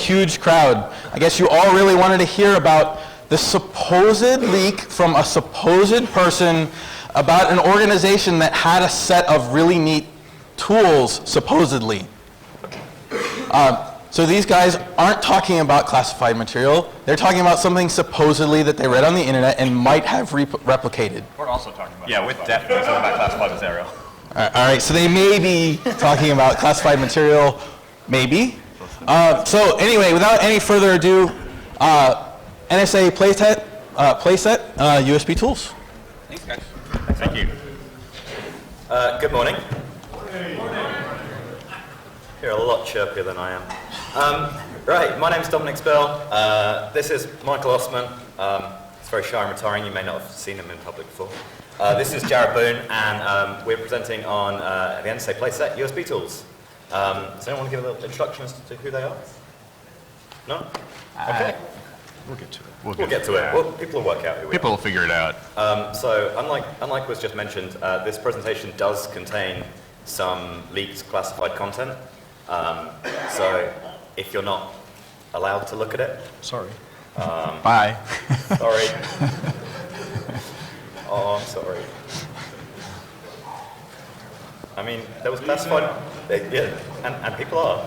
huge crowd. I guess you all really wanted to hear about the supposed leak from a supposed person about an organization that had a set of really neat tools, supposedly. So these guys aren't talking about classified material. They're talking about something supposedly that they read on the internet and might have replicated. We're also talking about we're definitely talking about classified material. All right, so they may be talking about classified material, maybe. So anyway, without any further ado, NSA Playset, USB tools. Thanks, guys. Thank you. Good morning. You're a lot chirpier than I am. Right, my name's Dominic Spill. This is Michael Osman. He's very shy and retiring. You may not have seen him in public before. This is Jared Boone, and we're presenting on the NSA Playset USB tools. Does anyone want to give a little introduction as to who they are? No? Okay. We'll get to it. We'll get to it. Well, people will work out who we are. People will figure it out. So unlike was just mentioned, this presentation does contain some leaked classified content. So if you're not allowed to look at it, sorry. Bye. Sorry. Oh, I'm sorry. I mean, there was classified, yeah, and people are.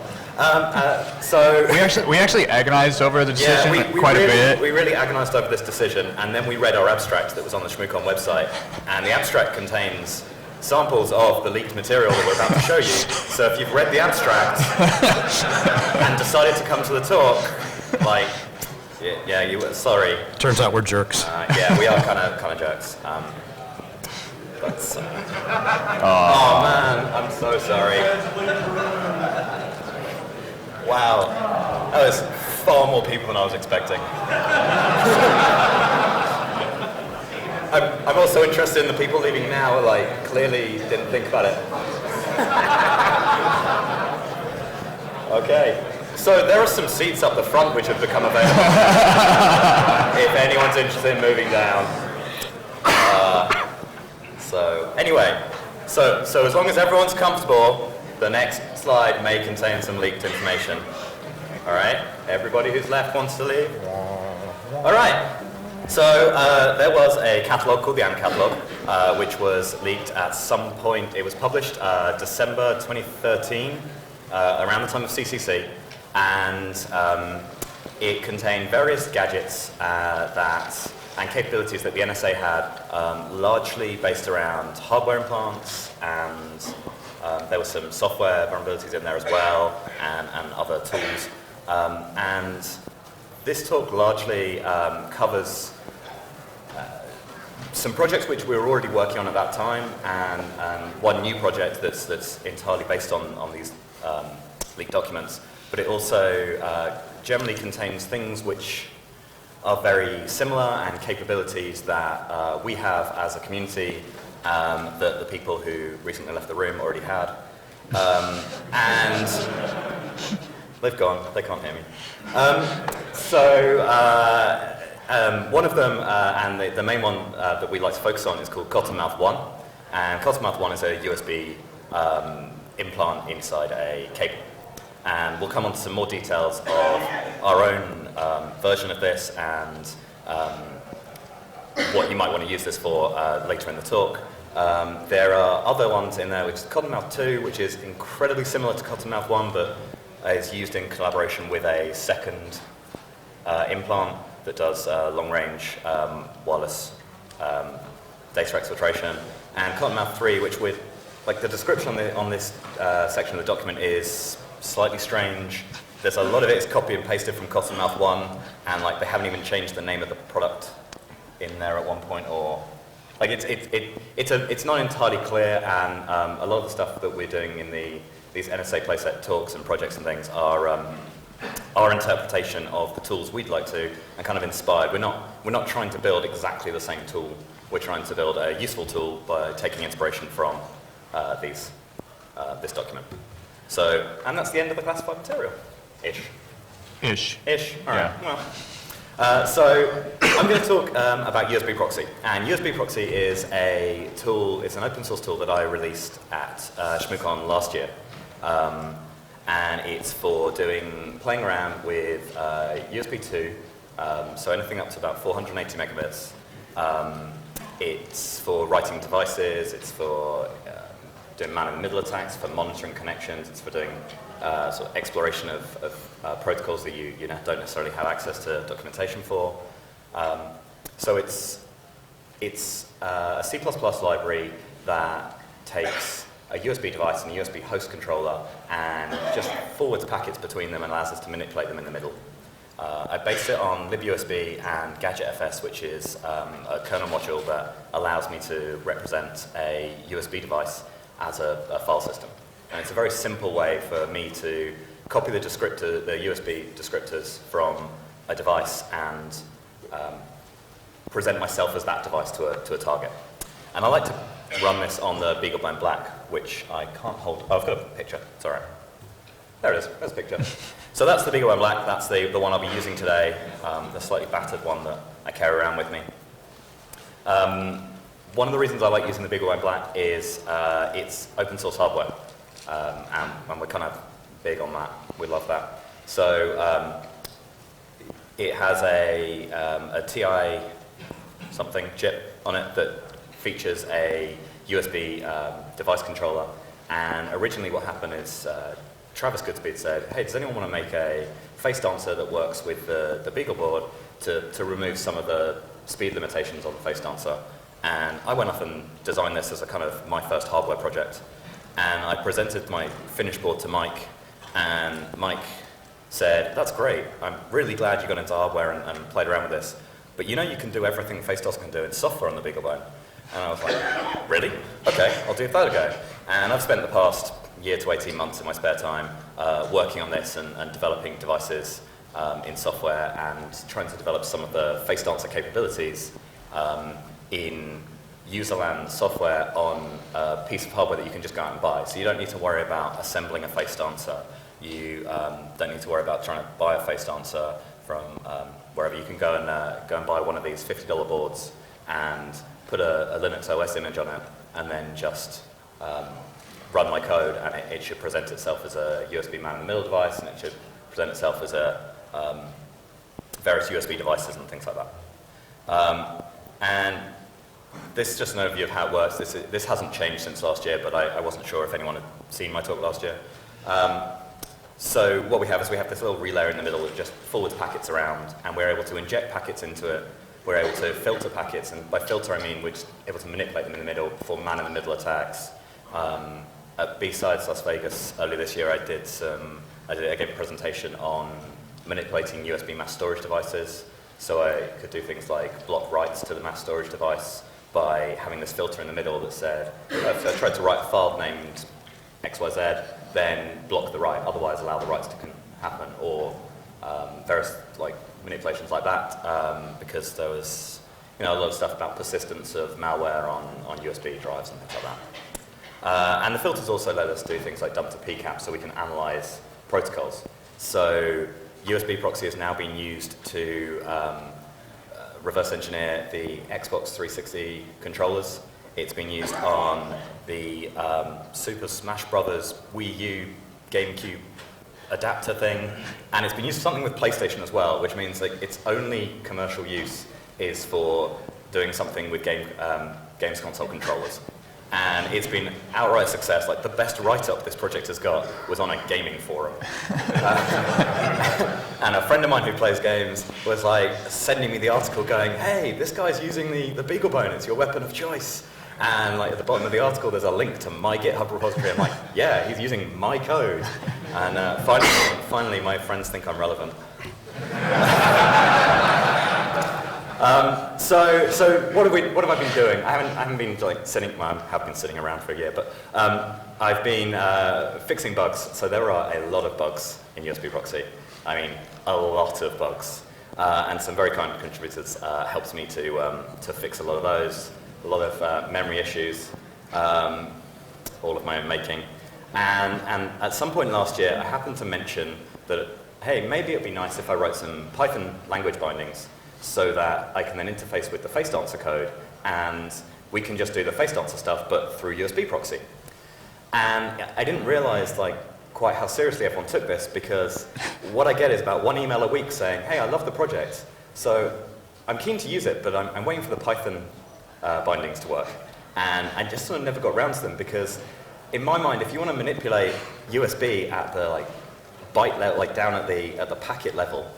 So we actually agonized over the decision quite a bit. We really agonized over this decision, and then we read our abstract that was on the ShmooCon website, and the abstract contains samples of the leaked material that we're about to show you. So if you've read the abstract and decided to come to the talk, like, yeah, you were sorry. Turns out we're jerks. Yeah, we are kind of jerks. Oh man, I'm so sorry. Wow, that was far more people than I was expecting. I'm also interested in the people leaving now who, like, clearly didn't think about it. Okay, so there are some seats up the front which have become available. If anyone's interested in moving down. So anyway, so as long as everyone's comfortable, the next slide may contain some leaked information. All right, everybody who's left wants to leave? All right. So there was a catalog called the AND catalog, which was leaked at some point. It was published December 2013, around the time of CCC, and it contained various gadgets and capabilities that the NSA had, largely based around hardware implants, and there were some software vulnerabilities in there as well, and other tools. And this talk largely covers some projects which we were already working on at that time, and one new project that's entirely based on these leaked documents. But it also generally contains things which are very similar, and capabilities that we have as a community that the people who recently left the room already had. And they've gone, they can't hear me. One of them, and the main one that we like to focus on, is called Cottonmouth 1. And Cottonmouth 1 is a USB implant inside a cable. And we'll come on to some more details of our own version of this, and what you might want to use this for later in the talk. There are other ones in there, which is Cottonmouth 2, which is incredibly similar to Cottonmouth 1, but is used in collaboration with a second implant that does long-range wireless data exfiltration. And Cottonmouth 3, which like the description on this section of the document is slightly strange. There's a lot of it is copy and pasted from Cottonmouth 1, and like they haven't even changed the name of the product in there at one point, or like it's not entirely clear. And a lot of the stuff that we're doing in these NSA Playset talks and projects and things are our interpretation of the tools we'd like to, and kind of inspired. We're not trying to build exactly the same tool. We're trying to build a useful tool by taking inspiration from this document. So, and that's the end of the classified material. Ish. All right. Yeah. Well, so I'm going to talk about USB proxy. And USB proxy is a tool. It's an open source tool that I released at ShmooCon last year. and it's for playing around with USB 2, so anything up to about 480 megabits. It's for writing devices, it's for doing man-in-the-middle attacks, for monitoring connections, it's for doing sort of exploration of protocols that you don't necessarily have access to documentation for. So it's a C++ library that takes a USB device and a USB host controller and just forwards packets between them and allows us to manipulate them in the middle. I based it on libUSB and GadgetFS, which is a kernel module that allows me to represent a USB device as a file system. And it's a very simple way for me to copy the USB descriptors from a device and present myself as that device to a target. And I like to run this on the BeagleBone Black, which I can't hold. Oh, I've got a picture. It's all right. There it is. There's a picture. So that's the BeagleBone Black. That's the one I'll be using today, the slightly battered one that I carry around with me. One of the reasons I like using the BeagleBone Black is it's open source hardware, and we're kind of big on that. We love that. So it has a TI something chip on it that features a USB device controller. And originally what happened is Travis Goodspeed said, hey, does anyone want to make a face dancer that works with the BeagleBoard to remove some of the speed limitations on the face dancer? And I went off and designed this as a kind of my first hardware project. And I presented my finished board to Mike, and Mike said, that's great, I'm really glad you got into hardware and played around with this, but you know you can do everything face dancer can do in software on the BeagleBone. And I was like, really? Okay, I'll give that a go. And I've spent the past year to 18 months in my spare time working on this and developing devices in software and trying to develop some of the face dancer capabilities in userland software on a piece of hardware that you can just go out and buy. So you don't need to worry about assembling a face dancer. You don't need to worry about trying to buy a face dancer from wherever. You can go and buy one of these $50 boards and put a Linux OS image on it, and then just run my code, and it should present itself as a USB man-in-the-middle device, and it should present itself as various USB devices and things like that. And this is just an overview of how it works. This hasn't changed since last year, but I wasn't sure if anyone had seen my talk last year. So what we have is we have this little relayer in the middle that just forwards packets around, and we're able to inject packets into it. We're able to filter packets, and by filter I mean we're just able to manipulate them in the middle for man-in-the-middle attacks. At B-Sides Las Vegas earlier this year, I gave a presentation on manipulating USB mass storage devices. So I could do things like block writes to the mass storage device by having this filter in the middle that said, if I tried to write a file named XYZ, then block the write, otherwise allow the writes to happen, or various manipulations like that, because there was a lot of stuff about persistence of malware on USB drives and things like that. And the filters also let us do things like dump to PCAP, so we can analyze protocols. So USB proxy has now been used to reverse engineer the Xbox 360 controllers. It's been used on the Super Smash Brothers Wii U GameCube adapter thing, and it's been used for something with PlayStation as well, which means that its only commercial use is for doing something with games console controllers. And it's been outright success. Like, the best write-up this project has got was on a gaming forum. And a friend of mine who plays games was sending me the article going, hey, this guy's using the BeagleBone, it's your weapon of choice. And at the bottom of the article there's a link to my GitHub repository. I'm like, yeah, he's using my code. And finally my friends think I'm relevant. So what have I been doing? I haven't been sitting. Well, I have been sitting around for a year, but I've been fixing bugs. So there are a lot of bugs in USB proxy. I mean, a lot of bugs, and some very kind contributors helped me to fix a lot of those. A lot of memory issues, all of my own making, and at some point last year, I happened to mention that, hey, maybe it'd be nice if I wrote some Python language bindings so that I can then interface with the face dancer code, and we can just do the face dancer stuff, but through USB proxy. And I didn't realize quite how seriously everyone took this, because what I get is about one email a week saying, hey, I love the project, so I'm keen to use it, but I'm waiting for the Python bindings to work. And I just sort of never got around to them, because in my mind, if you want to manipulate USB at the byte level, down at the packet level,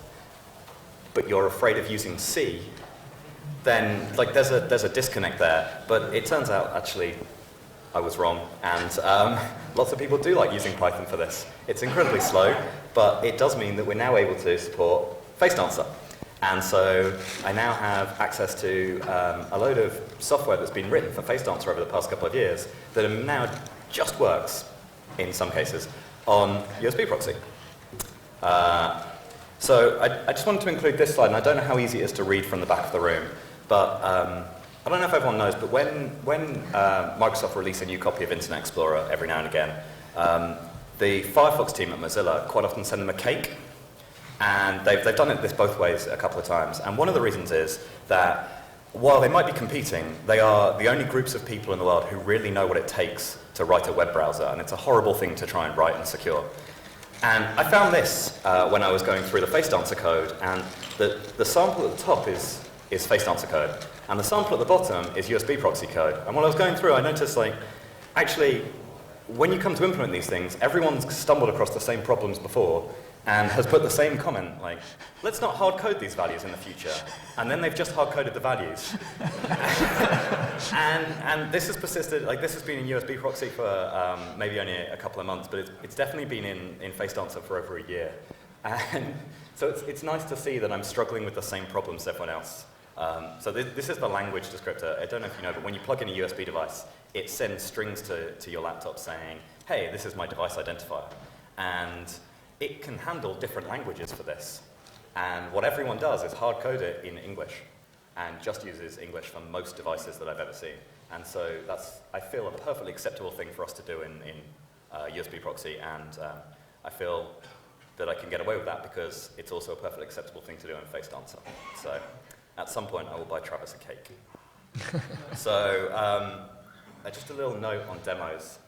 but you're afraid of using C, then there's a disconnect there. But it turns out actually I was wrong, and lots of people do like using Python for this. It's incredibly slow, but it does mean that we're now able to support face dancer. And so I now have access to a load of software that's been written for face dancer over the past couple of years that now just works, in some cases, on USB proxy. So I just wanted to include this slide, and I don't know how easy it is to read from the back of the room, but I don't know if everyone knows, but when Microsoft release a new copy of Internet Explorer every now and again, the Firefox team at Mozilla quite often send them a cake. And they've done this both ways a couple of times. And one of the reasons is that while they might be competing, they are the only groups of people in the world who really know what it takes to write a web browser. And it's a horrible thing to try and write and secure. And I found this when I was going through the face dancer code. And the sample at the top is face dancer code. And the sample at the bottom is USB proxy code. And while I was going through, I noticed, actually, when you come to implement these things, everyone's stumbled across the same problems before and has put the same comment, let's not hard code these values in the future. And then they've just hard coded the values. and this has persisted, this has been in USB proxy for maybe only a couple of months, but it's definitely been in face dancer for over a year. And so it's nice to see that I'm struggling with the same problems as everyone else. So this is the language descriptor. I don't know if you know, but when you plug in a USB device, it sends strings to your laptop saying, hey, this is my device identifier. And it can handle different languages for this. And what everyone does is hard code it in English and just uses English for most devices that I've ever seen. And so that's, I feel, a perfectly acceptable thing for us to do in USB proxy. And I feel that I can get away with that because it's also a perfectly acceptable thing to do in face dancer. So at some point, I will buy Travis a cake. So just a little note on demos.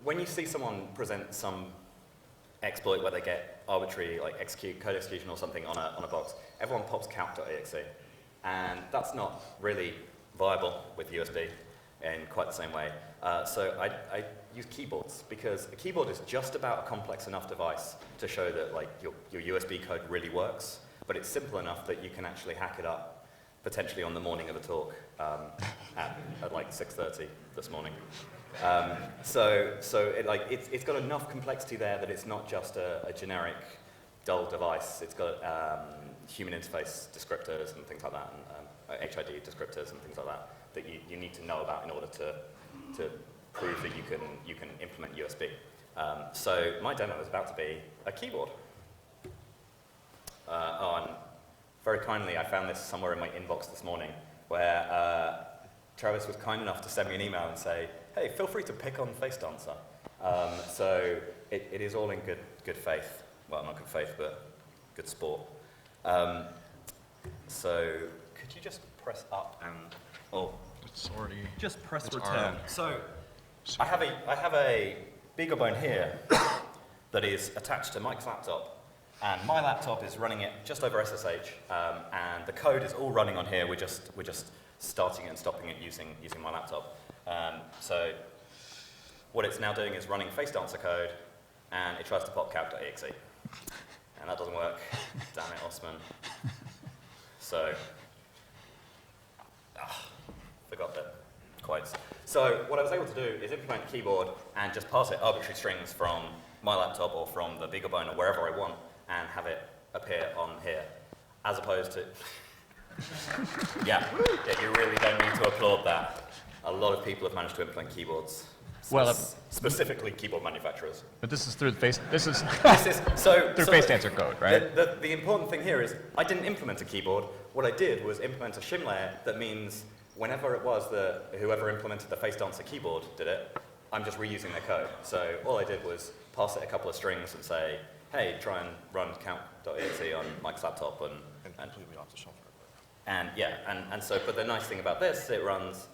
When you see someone present some exploit where they get arbitrary code execution or something on a box, everyone pops calc.exe. And that's not really viable with USB in quite the same way. So I use keyboards, because a keyboard is just about a complex enough device to show that your USB code really works, but it's simple enough that you can actually hack it up potentially on the morning of a talk at 6:30 this morning. So it's got enough complexity there that it's not just a generic dull device. It's got human interface descriptors and things like that, and HID descriptors and things like that you need to know about in order to prove that you can implement USB. So my demo is about to be a keyboard. And very kindly, I found this somewhere in my inbox this morning, where Travis was kind enough to send me an email and say, hey, feel free to pick on face dancer. So it is all in good faith. Well, not good faith, but good sport. So could you just press up and It's already... just press it's return. armed. So I have a BeagleBone here that is attached to Mike's laptop. And my laptop is running it just over SSH, and the code is all running on here. We're just starting it and stopping it using my laptop. So what it's now doing is running face dancer code, and it tries to pop calc.exe. And that doesn't work. Damn it, Osman. So, forgot that quotes. So what I was able to do is implement a keyboard and just pass it arbitrary strings from my laptop or from the BeagleBone or wherever I want, and have it appear on here, as opposed to... yeah, you really don't need to applaud that. A lot of people have managed to implement keyboards, specifically keyboard manufacturers. But this is through the face... This is through face dancer code, right? The important thing here is I didn't implement a keyboard. What I did was implement a shim layer that means whenever it was that whoever implemented the face dancer keyboard did it, I'm just reusing their code. So all I did was pass it a couple of strings and say, hey, try and run count.exe on Mike's laptop and completely off the shelf. And so, but the nice thing about this, it runs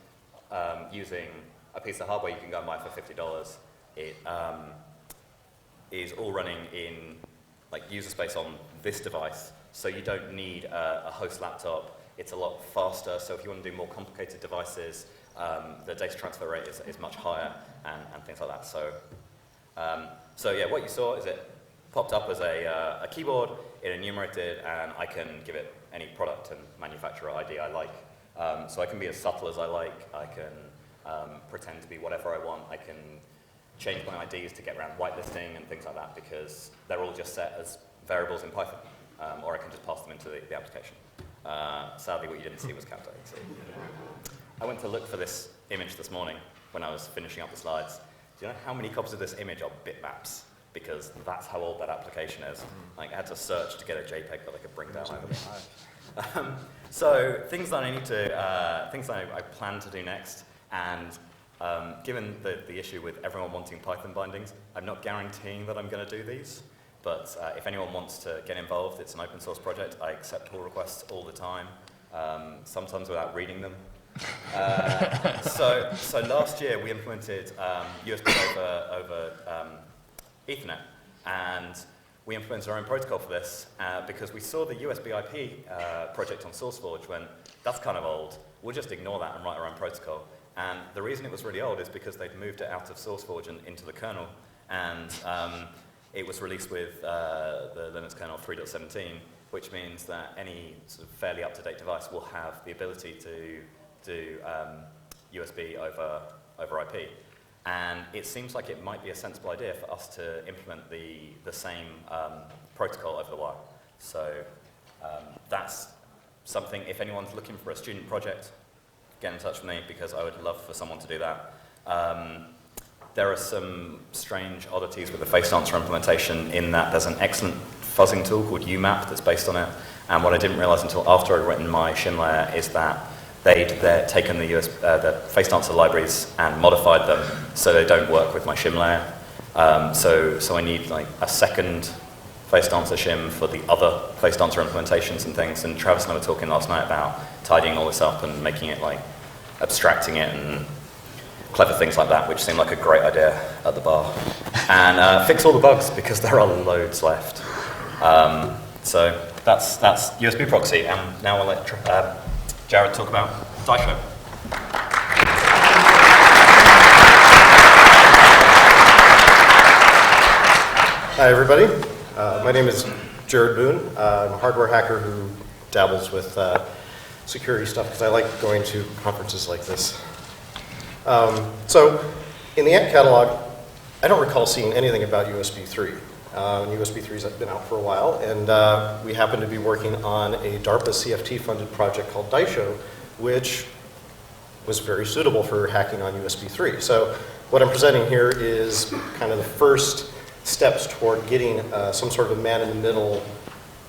using a piece of hardware you can go and buy for $50. is all running in like user space on this device, so you don't need a host laptop. It's a lot faster, so if you want to do more complicated devices, the data transfer rate is much higher and things like that. So yeah, what you saw is it popped up as a keyboard, it enumerated, and I can give it any product and manufacturer ID I like. So I can be as subtle as I like, I can pretend to be whatever I want, I can change my IDs to get around whitelisting and things like that because they're all just set as variables in Python, or I can just pass them into the application. Sadly, what you didn't see was Cat.exe. I went to look for this image this morning when I was finishing up the slides. Do you know how many copies of this image are bitmaps? Because that's how old that application is. Like, I had to search to get a JPEG that I could bring down over. So things that I need to, things that I plan to do next, and given the issue with everyone wanting Python bindings, I'm not guaranteeing that I'm going to do these. But if anyone wants to get involved, it's an open source project. I accept pull requests all the time, sometimes without reading them. So last year we implemented USB over Ethernet, and we implemented our own protocol for this because we saw the USB IP project on SourceForge when that's kind of old. We'll just ignore that and write our own protocol. And the reason it was really old is because they'd moved it out of SourceForge and into the kernel, and it was released with the Linux kernel 3.17, which means that any sort of fairly up-to-date device will have the ability to do USB over IP. And it seems like it might be a sensible idea for us to implement the same protocol over the wire. So that's something, if anyone's looking for a student project, get in touch with me because I would love for someone to do that. There are some strange oddities with the face dancer implementation in that there's an excellent fuzzing tool called UMap that's based on it. And what I didn't realize until after I'd written my shim layer is that they'd taken the face dancer libraries and modified them so they don't work with my shim layer. So I need like a second face dancer shim for the other face dancer implementations and things. And Travis and I were talking last night about tidying all this up and making it like abstracting it and clever things like that, which seemed like a great idea at the bar. And fix all the bugs because there are loads left. So that's USB proxy. And now I'll let Jared talk about Daisho. Hi, everybody. My name is Jared Boone. I'm a hardware hacker who dabbles with security stuff because I like going to conferences like this. So in the Ant catalog, I don't recall seeing anything about USB 3. USB 3's been out for a while, and we happen to be working on a DARPA CFT-funded project called Daisho, which was very suitable for hacking on USB 3. So what I'm presenting here is kind of the first steps toward getting some sort of a man-in-the-middle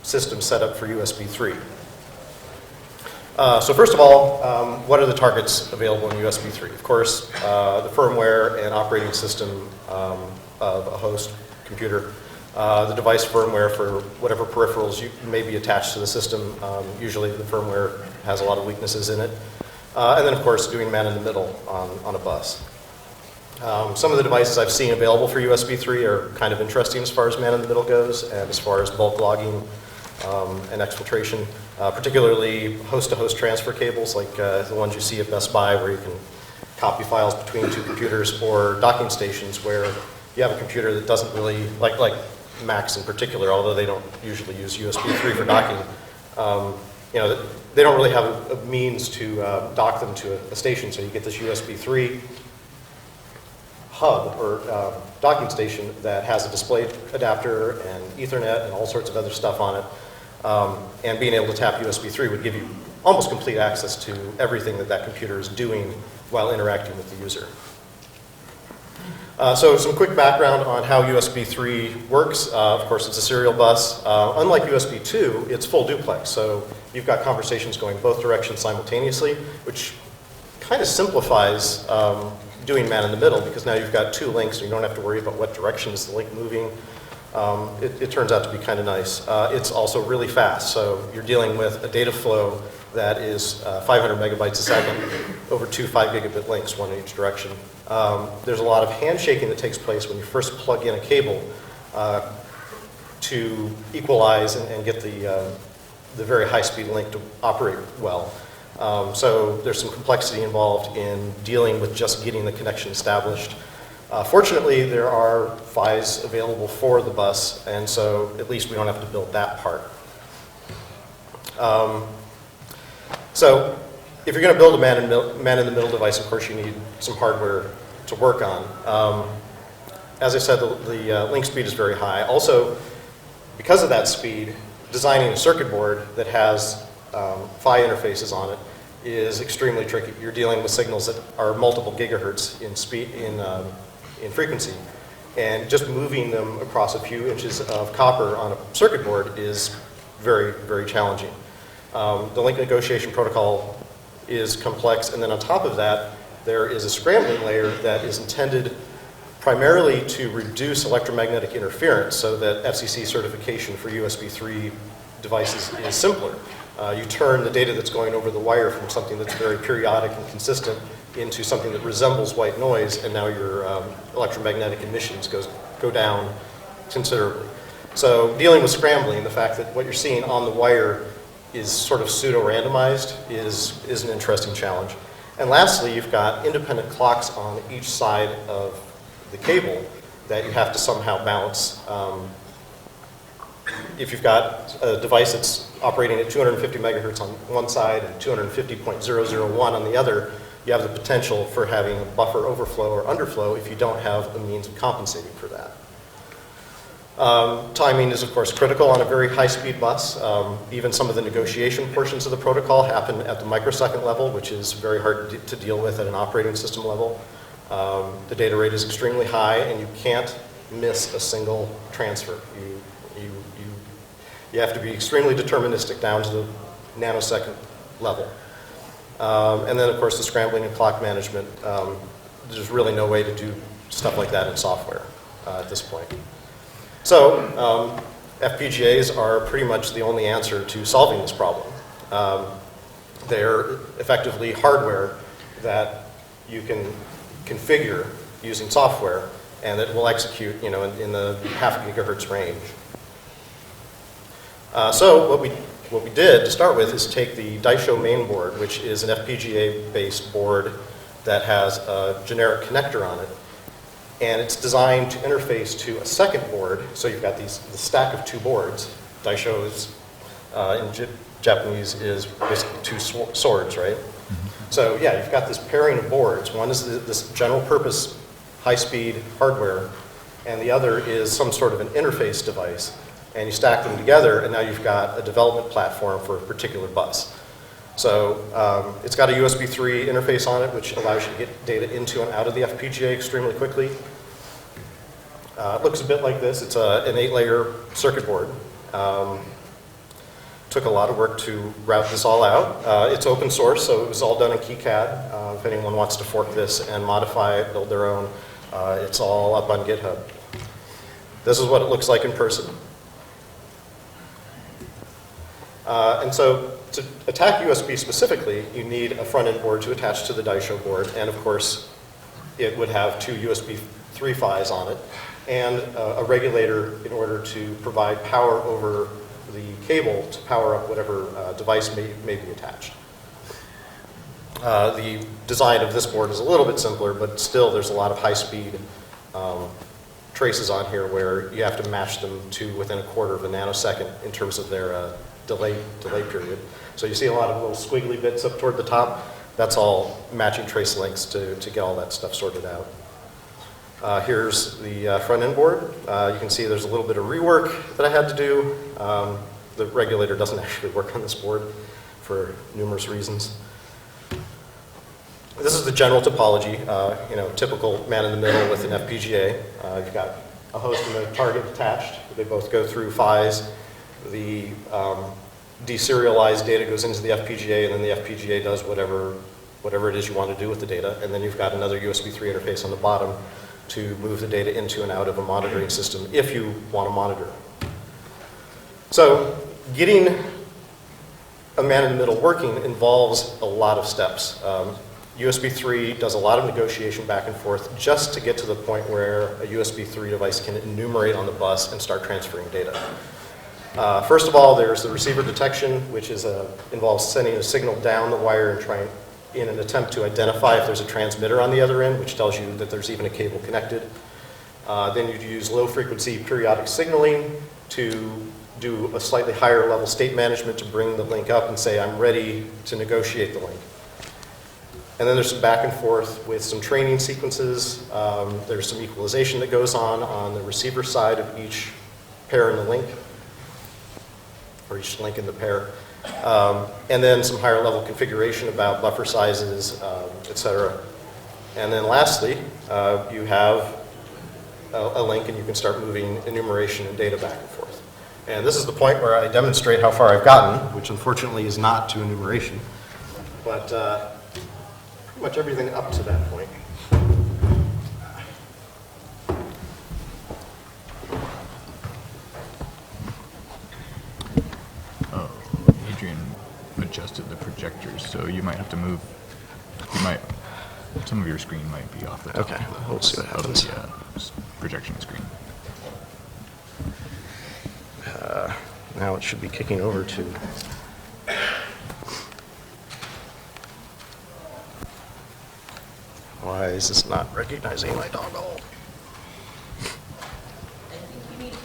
system set up for USB 3. So first of all, what are the targets available in USB 3? Of course, the firmware and operating system of a host computer, the device firmware for whatever peripherals you may be attached to the system. Usually the firmware has a lot of weaknesses in it. And then, of course, doing man-in-the-middle on a bus. Some of the devices I've seen available for USB 3 are kind of interesting as far as man-in-the-middle goes, and as far as bulk logging and exfiltration, particularly host-to-host transfer cables like the ones you see at Best Buy where you can copy files between two computers, or docking stations where you have a computer that doesn't really, like Macs in particular, although they don't usually use USB 3 for docking, you know, they don't really have a means to dock them to a station, so you get this USB 3 hub or docking station that has a display adapter and Ethernet and all sorts of other stuff on it. And being able to tap USB 3 would give you almost complete access to everything that computer is doing while interacting with the user. So some quick background on how USB 3 works. Of course, it's a serial bus. Unlike USB 2, it's full duplex. So you've got conversations going both directions simultaneously, which kind of simplifies doing man-in-the-middle, because now you've got two links and you don't have to worry about what direction is the link moving. It turns out to be kind of nice. It's also really fast, so you're dealing with a data flow that is 500 megabytes a second over two 5 gigabit links, one in each direction. There's a lot of handshaking that takes place when you first plug in a cable to equalize and get the very high-speed link to operate well. So there's some complexity involved in dealing with just getting the connection established. Fortunately, there are PHYs available for the bus, and so at least we don't have to build that part. So if you're going to build a man-in-the-middle device, of course you need some hardware to work on. As I said, the link speed is very high. Also, because of that speed, designing a circuit board that has PHY interfaces on it is extremely tricky. You're dealing with signals that are multiple gigahertz in speed in frequency, and just moving them across a few inches of copper on a circuit board is very, very challenging. The link negotiation protocol is complex, and then on top of that, there is a scrambling layer that is intended primarily to reduce electromagnetic interference so that FCC certification for USB 3 devices is simpler. You turn the data that's going over the wire from something that's very periodic and consistent into something that resembles white noise, and now your electromagnetic emissions go down considerably. So dealing with scrambling, the fact that what you're seeing on the wire is sort of pseudo-randomized is an interesting challenge. And lastly, you've got independent clocks on each side of the cable that you have to somehow balance. If you've got a device that's operating at 250 megahertz on one side and 250.001 on the other, you have the potential for having a buffer overflow or underflow if you don't have a means of compensating for that. Timing is, of course, critical on a very high-speed bus. Even some of the negotiation portions of the protocol happen at the microsecond level, which is very hard to deal with at an operating system level. The data rate is extremely high, and you can't miss a single transfer. You have to be extremely deterministic down to the nanosecond level. And then, of course, the scrambling and clock management. There's really no way to do stuff like that in software at this point. So FPGAs are pretty much the only answer to solving this problem. They're effectively hardware that you can configure using software, and it will execute, in the half gigahertz range. So what we did to start with is take the Daisho main board, which is an FPGA-based board that has a generic connector on it, and it's designed to interface to a second board. So you've got the stack of two boards. Daisho is, in Japanese, is basically two swords, right? Mm-hmm. So yeah, you've got this pairing of boards. One is this general purpose high-speed hardware, and the other is some sort of an interface device. And you stack them together, and now you've got a development platform for a particular bus. So it's got a USB 3 interface on it, which allows you to get data into and out of the FPGA extremely quickly. It looks a bit like this. It's an 8-layer circuit board. Took a lot of work to route this all out. It's open source, so it was all done in KiCad. If anyone wants to fork this and modify it, build their own, it's all up on GitHub. This is what it looks like in person. And so to attack USB specifically, you need a front-end board to attach to the Daisho board, and of course, it would have two USB 3 PHYs on it, and a regulator in order to provide power over the cable to power up whatever device may be attached. The design of this board is a little bit simpler, but still there's a lot of high-speed traces on here where you have to match them to within a quarter of a nanosecond in terms of their delay period. So you see a lot of little squiggly bits up toward the top. That's all matching trace lengths to get all that stuff sorted out. Here's the front end board. You can see there's a little bit of rework that I had to do. The regulator doesn't actually work on this board for numerous reasons. This is the general topology, typical man-in-the-middle with an FPGA. You've got a host and a target attached. They both go through PHYs. The deserialized data goes into the FPGA, and then the FPGA does whatever it is you want to do with the data. And then you've got another USB 3 interface on the bottom to move the data into and out of a monitoring system if you want to monitor. So getting a man-in-the-middle working involves a lot of steps. USB 3 does a lot of negotiation back and forth just to get to the point where a USB 3 device can enumerate on the bus and start transferring data. First of all, there's the receiver detection, which involves sending a signal down the wire and trying in an attempt to identify if there's a transmitter on the other end, which tells you that there's even a cable connected. Then you'd use low-frequency periodic signaling to do a slightly higher level state management to bring the link up and say, I'm ready to negotiate the link. And then there's some back and forth with some training sequences. There's some equalization that goes on the receiver side of each pair in the link, or each link in the pair. And then some higher level configuration about buffer sizes, et cetera. And then lastly, you have a link and you can start moving enumeration and data back and forth. And this is the point where I demonstrate how far I've gotten, which unfortunately is not to enumeration, but pretty much everything up to that point. Oh, Adrian adjusted the projectors, so you might have to move. Some of your screen might be off the top. Okay, we'll see what happens. Of the projection screen. Now it should be kicking over to. Why is this not recognizing my doggle? I think you need to,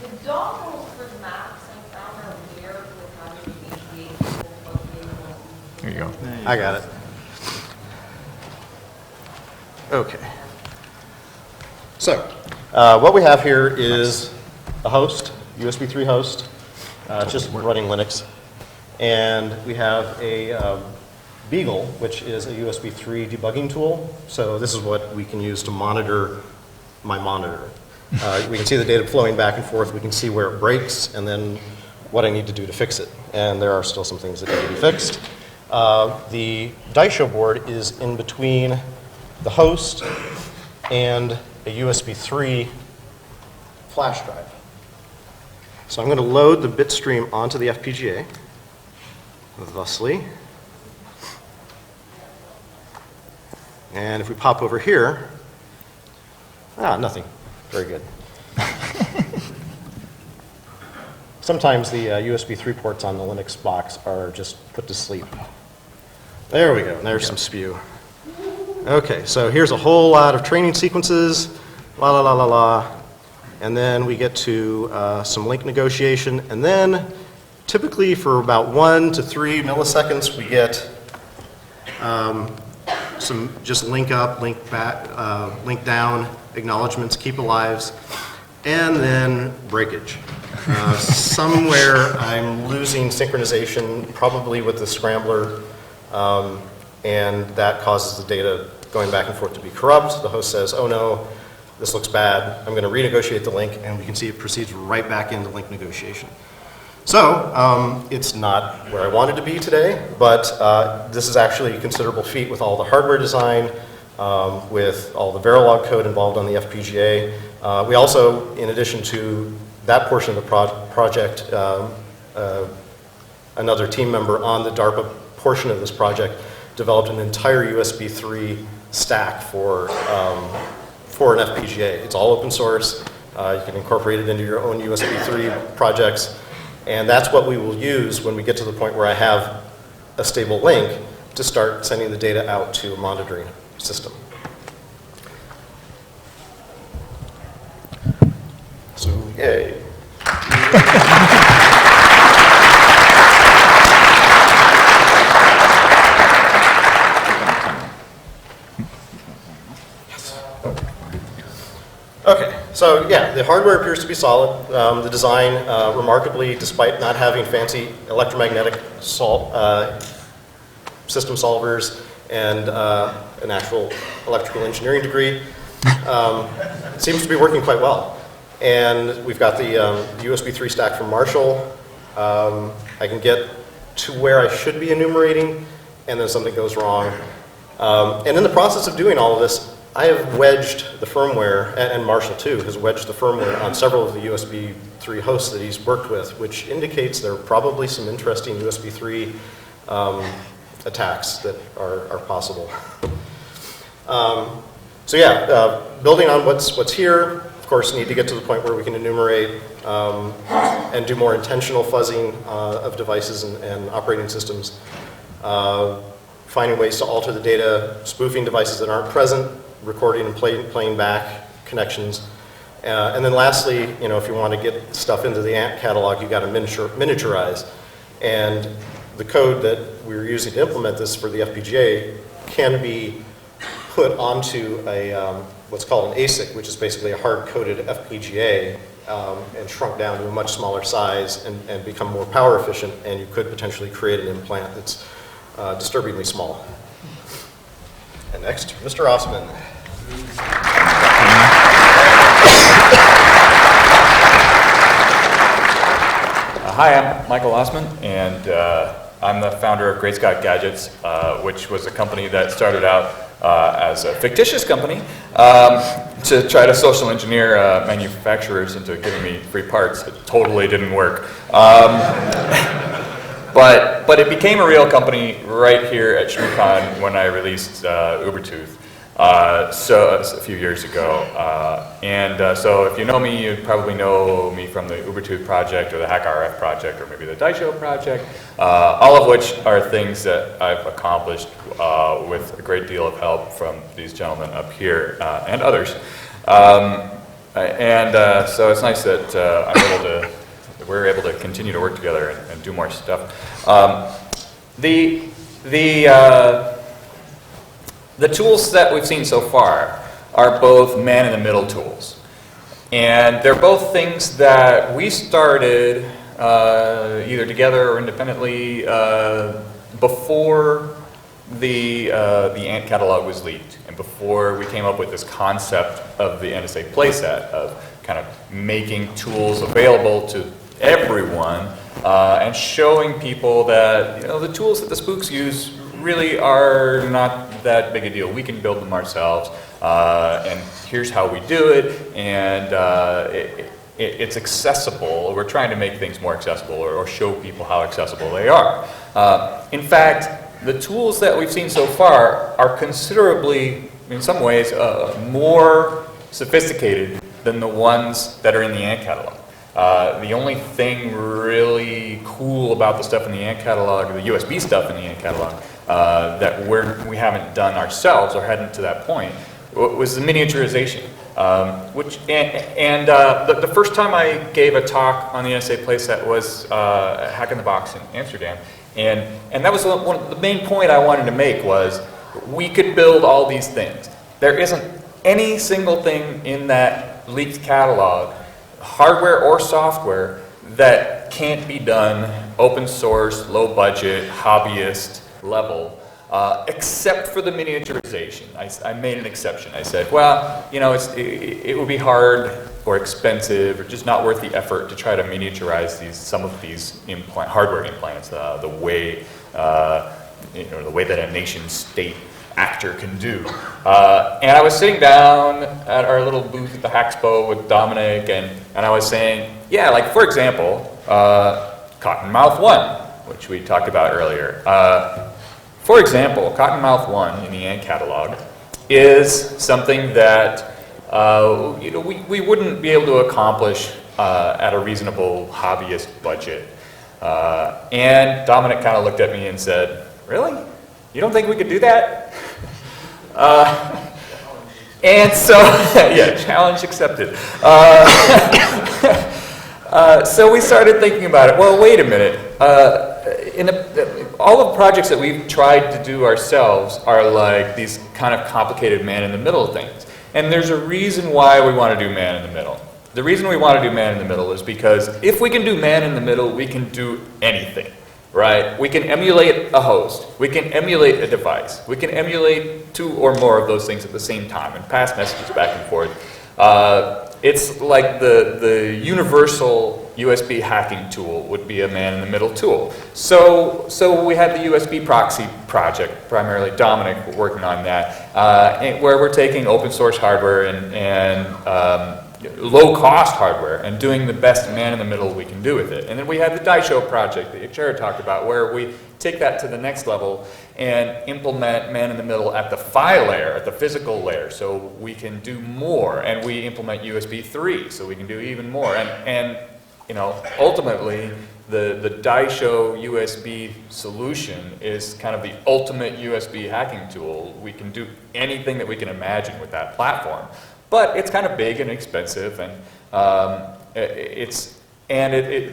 the doggles for maps I found are weird with having the HDA plugged in. There you go. I got it. Okay. So, what we have here is a host, USB 3 host, just running Linux. And we have a Beagle, which is a USB 3 debugging tool. So this is what we can use to monitor my monitor. We can see the data flowing back and forth. We can see where it breaks and then what I need to do to fix it. And there are still some things that need to be fixed. The Daisho board is in between the host and a USB 3 flash drive. So I'm going to load the bit stream onto the FPGA, thusly. And if we pop over here, nothing. Very good. Sometimes the USB 3 ports on the Linux box are just put to sleep. There we go. And there's some spew. Okay, so here's a whole lot of training sequences, la la la la la, and then we get to some link negotiation, and then typically for about 1 to 3 milliseconds we get some just link up, link back, link down, acknowledgements, keep alives, and then breakage. Somewhere I'm losing synchronization, probably with the scrambler, and that causes the data going back and forth to be corrupt. The host says, oh no, this looks bad. I'm going to renegotiate the link, and we can see it proceeds right back into link negotiation. So it's not where I wanted to be today, but this is actually a considerable feat with all the hardware design, with all the Verilog code involved on the FPGA. We also, in addition to that portion of the project, another team member on the DARPA portion of this project developed an entire USB 3 stack for an FPGA. It's all open source. You can incorporate it into your own USB 3 projects. And that's what we will use when we get to the point where I have a stable link to start sending the data out to a monitoring system. So, yay. Okay, so yeah, the hardware appears to be solid. The design, remarkably, despite not having fancy electromagnetic system solvers and an actual electrical engineering degree, seems to be working quite well. And we've got the USB 3 stack from Marshall. I can get to where I should be enumerating, and then something goes wrong. And in the process of doing all of this, I have wedged the firmware, and Marshall too has wedged the firmware on several of the USB 3 hosts that he's worked with, which indicates there are probably some interesting USB 3 attacks that are possible. So yeah, building on what's here, of course, need to get to the point where we can enumerate and do more intentional fuzzing of devices and operating systems. Finding ways to alter the data, spoofing devices that aren't present, recording and playing back connections. And then lastly, if you want to get stuff into the ANT catalog, you've got to miniaturize. And the code that we're using to implement this for the FPGA can be put onto a what's called an ASIC, which is basically a hard-coded FPGA, and shrunk down to a much smaller size and become more power efficient, and you could potentially create an implant that's disturbingly small. And next, Mr. Osman. Hi, I'm Michael Osman, and I'm the founder of Great Scott Gadgets, which was a company that started out as a fictitious company to try to social engineer manufacturers into giving me free parts. It totally didn't work. But it became a real company right here at ShmooCon when I released Ubertooth. So a few years ago, so if you know me, you probably know me from the Ubertooth project or the HackRF project or maybe the Daisho project, all of which are things that I've accomplished with a great deal of help from these gentlemen up here and others. So it's nice that we're able to continue to work together and do more stuff. The tools that we've seen so far are both man-in-the-middle tools. And they're both things that we started either together or independently before the ANT catalog was leaked and before we came up with this concept of the NSA Playset of kind of making tools available to everyone and showing people that the tools that the spooks use really are not that big a deal. We can build them ourselves, and here's how we do it, and it's accessible. We're trying to make things more accessible or show people how accessible they are. In fact, the tools that we've seen so far are considerably, in some ways, more sophisticated than the ones that are in the ANT catalog. The only thing really cool about the stuff in the ANT catalog, the USB stuff in the ANT catalog, that we haven't done ourselves or hadn't to that point, was the miniaturization. The first time I gave a talk on the NSA Playset was at Hack in the Box in Amsterdam, and that was the main point I wanted to make was we could build all these things. There isn't any single thing in that leaked catalog, hardware or software, that can't be done open source, low budget, hobbyist level, except for the miniaturization. I made an exception. I said, well, it would be hard or expensive or just not worth the effort to try to miniaturize some of these hardware implants the way that a nation state actor can do. And I was sitting down at our little booth at the Haxpo with Dominic, and I was saying, yeah, like for example, Cottonmouth 1, which we talked about earlier. For example, Cottonmouth 1 in the ANT catalog is something that we wouldn't be able to accomplish at a reasonable hobbyist budget. And Dominic kind of looked at me and said, really? You don't think we could do that? And so, yeah, challenge accepted. So we started thinking about it. Well, wait a minute. All the projects that we've tried to do ourselves are like these kind of complicated man-in-the-middle things. And there's a reason why we want to do man-in-the-middle. The reason we want to do man-in-the-middle is because if we can do man-in-the-middle, we can do anything. Right? We can emulate a host. We can emulate a device. We can emulate two or more of those things at the same time and pass messages back and forth. It's like the universal USB hacking tool would be a man-in-the-middle tool. So we had the USB proxy project, primarily Dominic working on that, where we're taking open source hardware and low-cost hardware and doing the best man-in-the-middle we can do with it. And then we had the Daisho project that Jared talked about, where we take that to the next level and implement man-in-the-middle at the file layer, at the physical layer, so we can do more. And we implement USB 3, so we can do even more. And you know, ultimately, the Daisho USB solution is kind of the ultimate USB hacking tool. We can do anything that we can imagine with that platform. But it's kind of big and expensive, and it's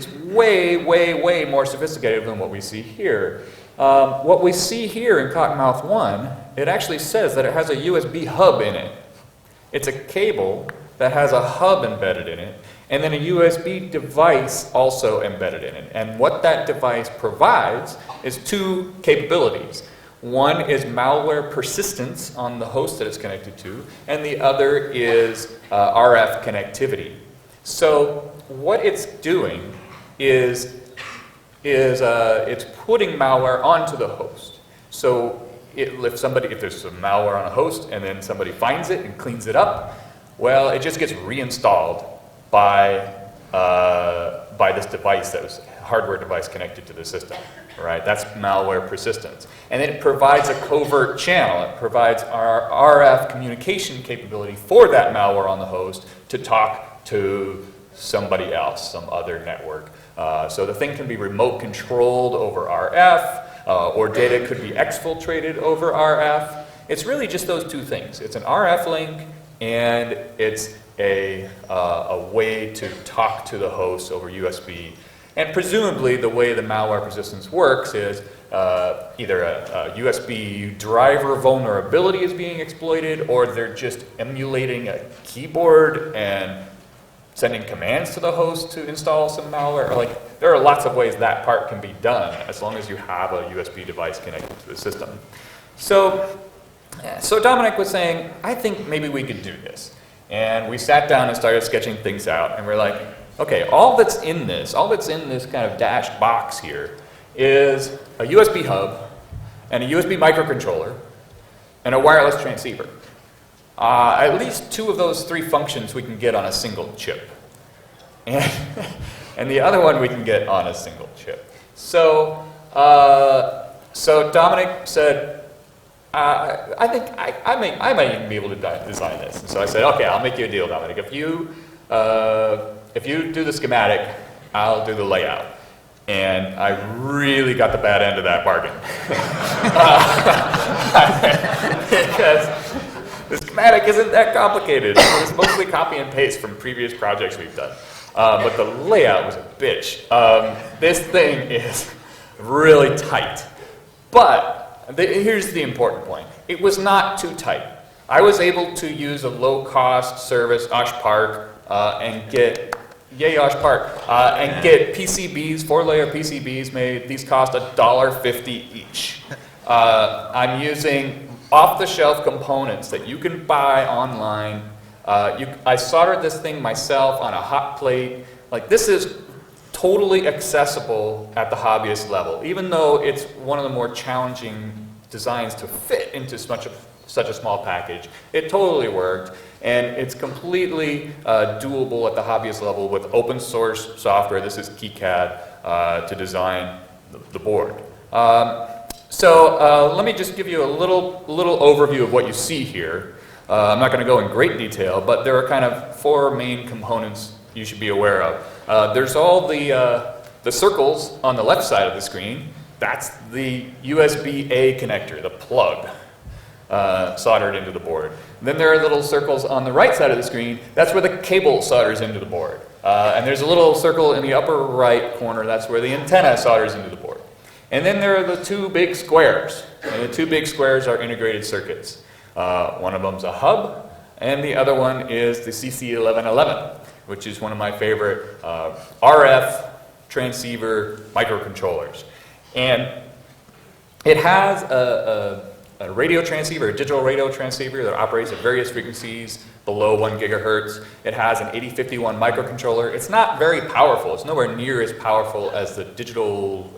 way, way, way more sophisticated than what we see here. What we see here in Cottonmouth 1, it actually says that it has a USB hub in it. It's a cable that has a hub embedded in it, and then a USB device also embedded in it. And what that device provides is two capabilities. One is malware persistence on the host that it's connected to, and the other is RF connectivity. So what it's doing is it's putting malware onto the host. So if there's some malware on a host and then somebody finds it and cleans it up, well, it just gets reinstalled by this device that was hardware device connected to the system, right? That's malware persistence. And then it provides a covert channel. It provides our RF communication capability for that malware on the host to talk to somebody else, some other network. So the thing can be remote controlled over RF, or data could be exfiltrated over RF. It's really just those two things. It's an RF link, and it's a way to talk to the host over USB. And presumably, the way the malware persistence works is either a USB driver vulnerability is being exploited, or they're just emulating a keyboard and sending commands to the host to install some malware. Like, there are lots of ways that part can be done, as long as you have a USB device connected to the system. So Dominic was saying, I think maybe we could do this. And we sat down and started sketching things out, and we're like, okay, all that's in this kind of dashed box here is a USB hub and a USB microcontroller and a wireless transceiver. At least two of those three functions we can get on a single chip. And the other one we can get on a single chip. So Dominic said, I think I might even be able to design this. And so I said, okay, I'll make you a deal, Dominic. If you do the schematic, I'll do the layout. And I really got the bad end of that bargain. Because the schematic isn't that complicated. It's mostly copy and paste from previous projects we've done. But the layout was a bitch. This thing is really tight. But here's the important point. It was not too tight. I was able to use a low-cost service, OshPark, and get PCBs, 4-layer PCBs made. These cost $1.50 each. I'm using off-the-shelf components that you can buy online. I soldered this thing myself on a hot plate. Like, this is totally accessible at the hobbyist level, even though it's one of the more challenging designs to fit into such a small package. It totally worked, and it's completely doable at the hobbyist level with open source software. This is KiCad to design the board. So let me just give you a little overview of what you see here. I'm not going to go in great detail, but there are kind of four main components you should be aware of. There's all the circles on the left side of the screen. That's the USB-A connector, the plug, soldered into the board. And then there are little circles on the right side of the screen. That's where the cable solders into the board. And there's a little circle in the upper right corner. That's where the antenna solders into the board. And then there are the two big squares. And the two big squares are integrated circuits. One of them's a hub, and the other one is the CC1111, which is one of my favorite RF transceiver microcontrollers. And it has a radio transceiver, a digital radio transceiver that operates at various frequencies below 1 gigahertz. It has an 8051 microcontroller. It's not very powerful. It's nowhere near as powerful as the digital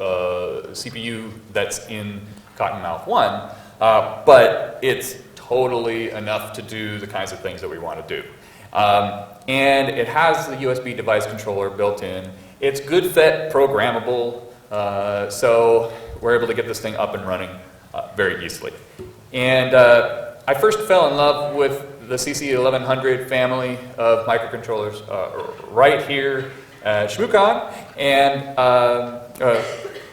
CPU that's in Cottonmouth 1, but it's totally enough to do the kinds of things that we want to do. And it has the USB device controller built in. It's good fit programmable, so we're able to get this thing up and running very easily. And I first fell in love with the CC1100 family of microcontrollers right here at ShmooCon, and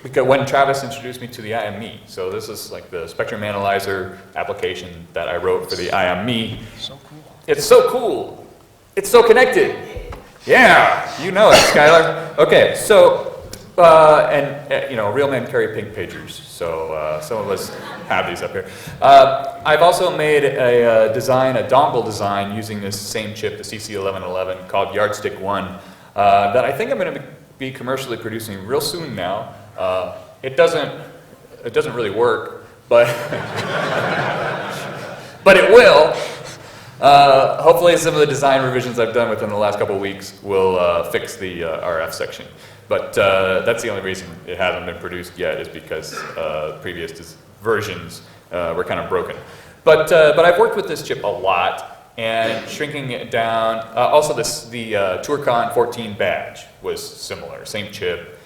because when Travis introduced me to the IME. So this is like the spectrum analyzer application that I wrote for the IME. So cool. It's so cool. It's so connected. Yeah, you know it, Skylar. Okay, so, you know, real men carry pink pagers, so some of us have these up here. I've also made a dongle design using this same chip, the CC1111, called Yardstick 1, that I think I'm going to be commercially producing real soon now. It doesn't really work, but, but it will. Hopefully some of the design revisions I've done within the last couple of weeks will fix the RF section. But that's the only reason it hasn't been produced yet, is because previous versions were kind of broken. But I've worked with this chip a lot, and shrinking it down. Also, the TourCon 14 badge was similar, same chip.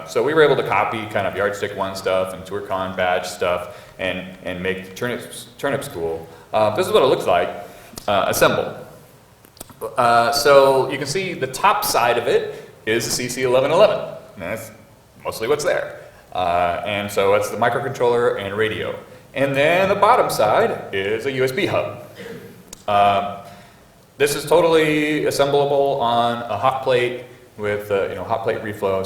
So we were able to copy kind of Yardstick 1 stuff and TourCon badge stuff and make turnip school. This is what it looks like. Assemble. So you can see the top side of it is the CC1111. And that's mostly what's there. And so it's the microcontroller and radio. And then the bottom side is a USB hub. This is totally assemblable on a hot plate with hot plate reflow,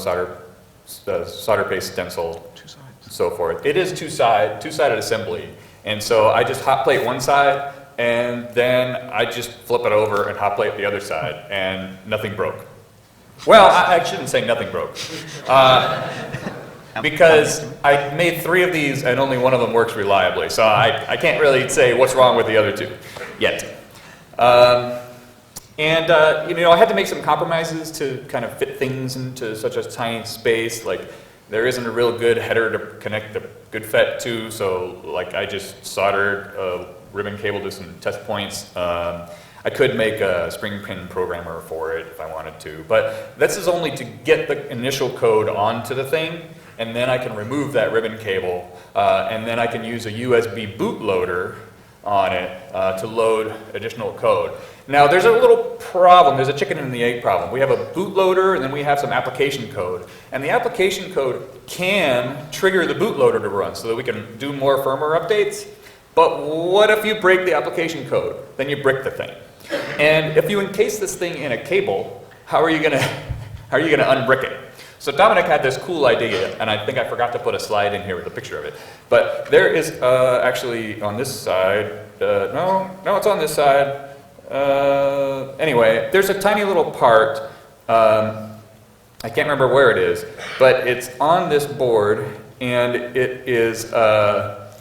solder paste stencil, and so forth. It is two-sided assembly. And so I just hot plate one side, and then I just flip it over and hot plate the other side, and nothing broke. Well, I shouldn't say nothing broke. Because I made 3 of these and only one of them works reliably, so I can't really say what's wrong with the other 2 yet. I had to make some compromises to kind of fit things into such a tiny space. Like, there isn't a real good header to connect the good FET to, so like I just soldered a ribbon cable to some test points. I could make a spring pin programmer for it if I wanted to, but this is only to get the initial code onto the thing, and then I can remove that ribbon cable, and then I can use a USB bootloader on it to load additional code. Now there's a little problem, there's a chicken and the egg problem. We have a bootloader and then we have some application code. And the application code can trigger the bootloader to run so that we can do more firmware updates. But what if you break the application code? Then you brick the thing. And if you encase this thing in a cable, how are you gonna unbrick it? So Dominic had this cool idea, and I think I forgot to put a slide in here with a picture of it. But there is actually on this side, no, it's on this side. Anyway, there's a tiny little part, I can't remember where it is, but it's on this board, and it is a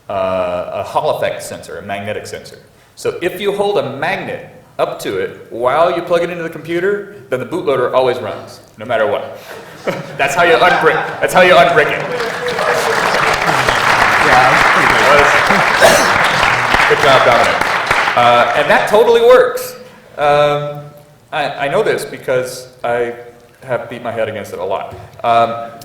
Hall effect sensor, a magnetic sensor. So if you hold a magnet up to it while you plug it into the computer, then the bootloader always runs, no matter what. That's how you unbrick. That's how you unbrick it. Yeah, that's pretty good. Good job, Dominic. And that totally works. I know this because I have beat my head against it a lot.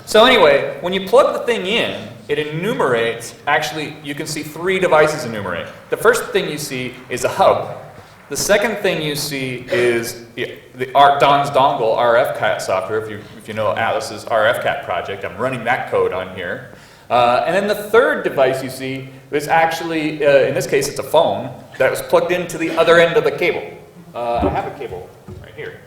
So anyway, when you plug the thing in, it enumerates, actually, you can see 3 devices enumerate. The first thing you see is a hub. The second thing you see is the Don's Dongle RFCAT software, if you know Atlas's RFCAT project. I'm running that code on here. And then the third device you see is actually, in this case, it's a phone that was plugged into the other end of the cable. I have a cable right here.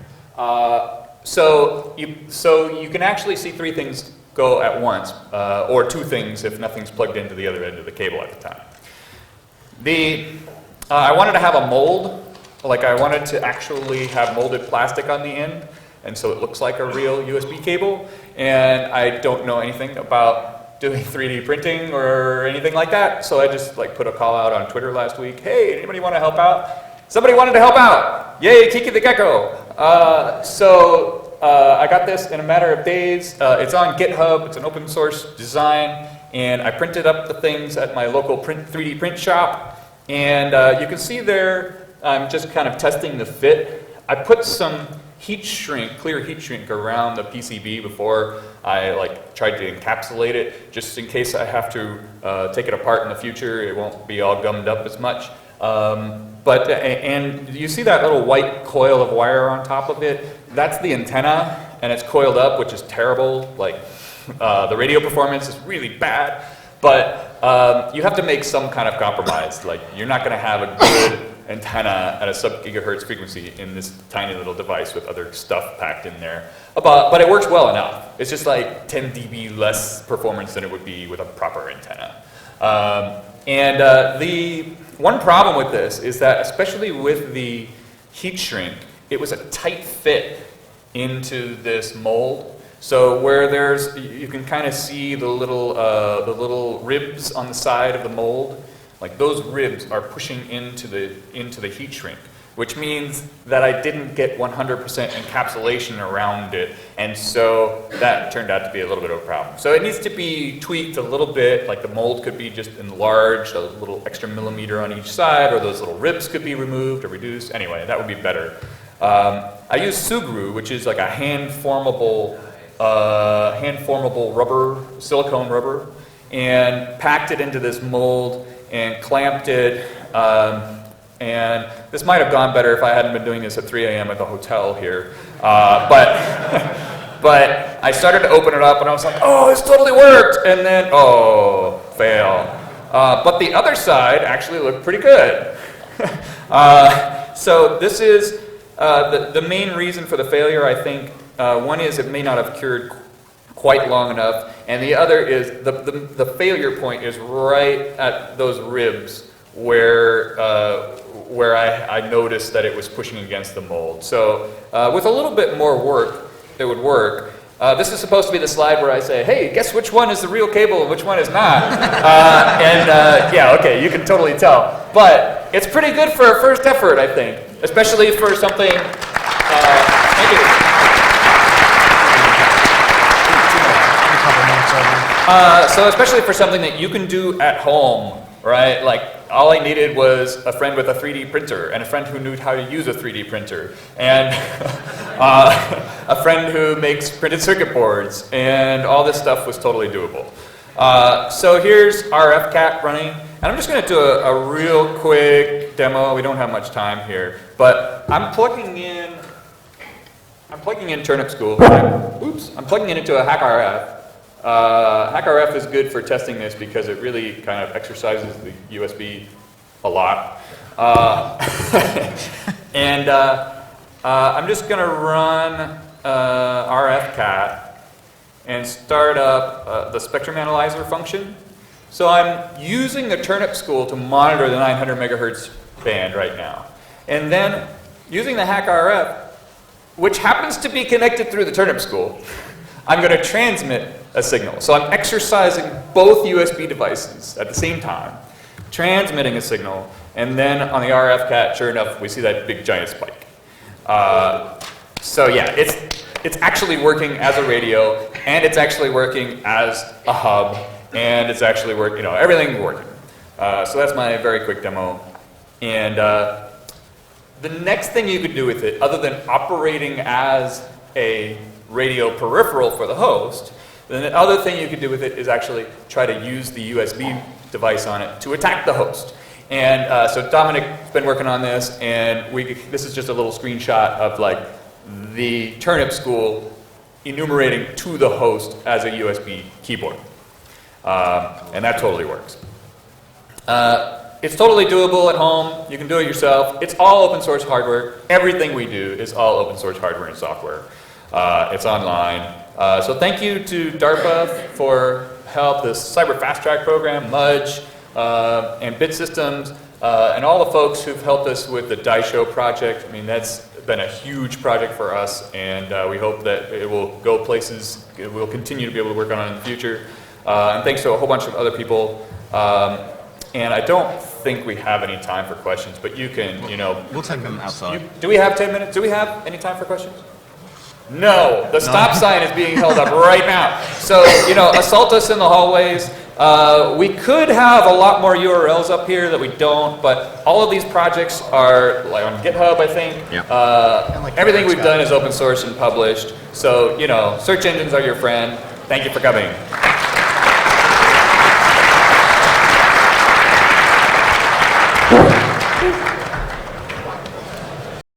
So you can actually see 3 things go at once, or 2 things if nothing's plugged into the other end of the cable at the time. I wanted to have a mold, like I wanted to actually have molded plastic on the end, and so it looks like a real USB cable, and I don't know anything about doing 3D printing or anything like that, so I just like put a call out on Twitter last week, hey, anybody want to help out? Somebody wanted to help out! Yay, Kiki the Gecko! I got this in a matter of days. It's on GitHub, it's an open source design, and I printed up the things at my local 3D print shop, and you can see there I'm just kind of testing the fit. I put some clear heat shrink around the PCB before I tried to encapsulate it, just in case I have to take it apart in the future. It won't be all gummed up as much. And you see that little white coil of wire on top of it? That's the antenna, and it's coiled up, which is terrible. The radio performance is really bad, but you have to make some kind of compromise. You're not going to have a good antenna at a sub-gigahertz frequency in this tiny little device with other stuff packed in there. But it works well enough. It's just 10 dB less performance than it would be with a proper antenna. The one problem with this is that, especially with the heat shrink, it was a tight fit into this mold. So where you can kind of see the little ribs on the side of the mold, those ribs are pushing into the heat shrink, which means that I didn't get 100% encapsulation around it, and so that turned out to be a little bit of a problem. So it needs to be tweaked a little bit, the mold could be just enlarged, a little extra millimeter on each side, or those little ribs could be removed or reduced. Anyway, that would be better. I use Sugru, which is a hand-formable rubber, silicone rubber, and packed it into this mold and clamped it. And this might have gone better if I hadn't been doing this at 3 a.m. at the hotel here. But I started to open it up and I was like, oh, this totally worked. And then, oh, fail. But the other side actually looked pretty good. So this is the main reason for the failure, I think. One is it may not have cured quite long enough. And the other is the failure point is right at those ribs where I noticed that it was pushing against the mold. So with a little bit more work, it would work. This is supposed to be the slide where I say, hey, guess which one is the real cable and which one is not? Yeah, okay, you can totally tell. But it's pretty good for a first effort, I think, especially for something, thank you. So especially for something that you can do at home, right? All I needed was a friend with a 3D printer and a friend who knew how to use a 3D printer and a friend who makes printed circuit boards, and all this stuff was totally doable. So here's RFCat running, and I'm just going to do a real quick demo. We don't have much time here, but I'm plugging in Turnip School. Oops, I'm plugging it into a HackRF. HackRF is good for testing this because it really kind of exercises the USB a lot. And I'm just going to run RFCat and start up the spectrum analyzer function. So I'm using the Turnip School to monitor the 900 megahertz band right now. And then using the HackRF, which happens to be connected through the Turnip School, I'm going to transmit a signal. So I'm exercising both USB devices at the same time, transmitting a signal, and then on the RFCat, sure enough, we see that big giant spike. So yeah, it's actually working as a radio, and it's actually working as a hub, and it's actually working, everything's working. So that's my very quick demo. And the next thing you could do with it, other than operating as a radio peripheral for the host, then the other thing you could do with it is actually try to use the USB device on it to attack the host. And so Dominic's been working on this, and this is just a little screenshot of the Turnip School enumerating to the host as a USB keyboard. And that totally works. It's totally doable at home. You can do it yourself. It's all open source hardware. Everything we do is all open source hardware and software. It's online. So thank you to DARPA for help, the Cyber Fast Track program, Mudge, and Bit Systems, and all the folks who've helped us with the DISHO project. I mean, that's been a huge project for us, and we hope that it will go places. We'll continue to be able to work on it in the future. And thanks to a whole bunch of other people. And I don't think we have any time for questions, but you can, We'll take them outside. Do we have 10 minutes? Do we have any time for questions? No, the stop sign is being held up right now. So, assault us in the hallways. We could have a lot more URLs up here that we don't, but all of these projects are like on GitHub, I think. Everything we've done is open source and published. So, search engines are your friend. Thank you for coming.